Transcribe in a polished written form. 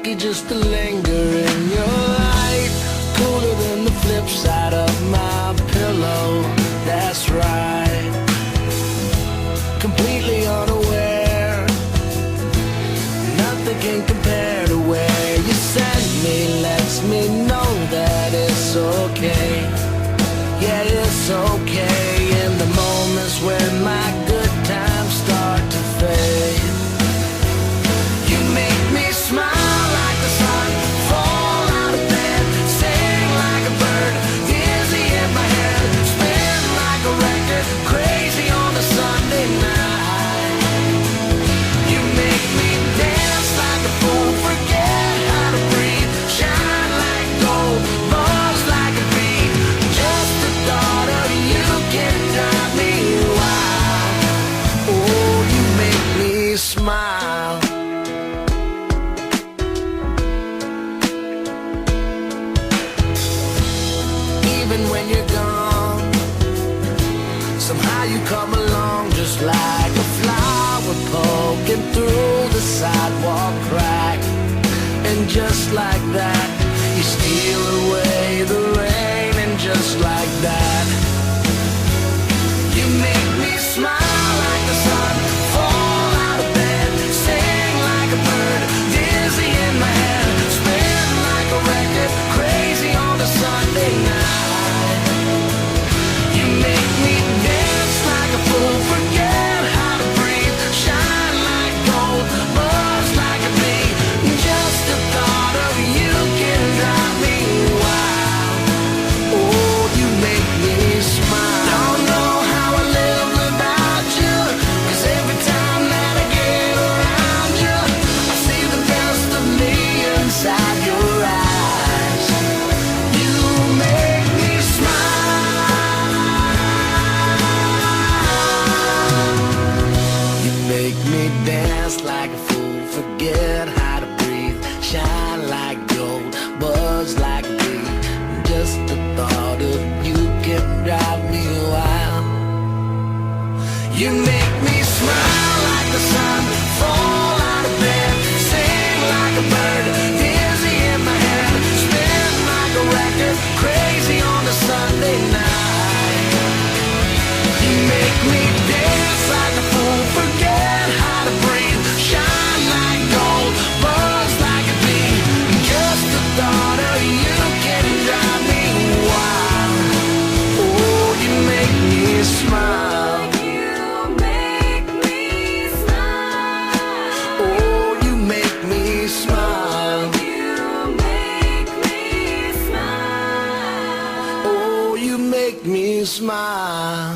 lucky just to linger in your light. Cooler than the flip side of my pillow, that's right. Completely unaware, nothing can compare to where you send me. Lets me know that it's okay. Yeah, it's okay in the moments when my good times start to fade. You make me smile like the sun, fall out of bed, sing like a bird, dizzy in my head, spin like a record, crazy on a Sunday night. You make me dance like a fool, forget how to breathe, shine like gold, buzz like a bee. Just the thought of you can drive me wild. Oh, you make me smile. Even when you're gone, somehow you come along just like a flower poking through the sidewalk crack. And just like that, you steal away the rain. And just like that, you make me smile like the sun, fall out of bed, sing like a bird, dizzy in my head, spin like a record, crazy on a Sunday night. You make me dance like a fool, forget how to breathe, shine like gold, buzz like a bee. Just the thought of you can drive me wild. Oh, you make me smile. Don't know how I live without you, 'cause every time that I get around you, I see the best of me inside your eyes. You make me smile. You make me dance like a fool, forget how to breathe, shine like gold, buzz like a bee. Just the thought of you can drive me wild. You make me smile like the sun, fall out of bed, sing like a bird, dizzy in my head, spin like a record, crazy on a Sunday night. You make me dance like a fool, forget how to breathe, shine like gold, buzz like a bee. Just the thought of you can drive me wild. Oh, you make me smile. You make me smile. Oh, you make me smile. You make me smile. Oh, you make me smile.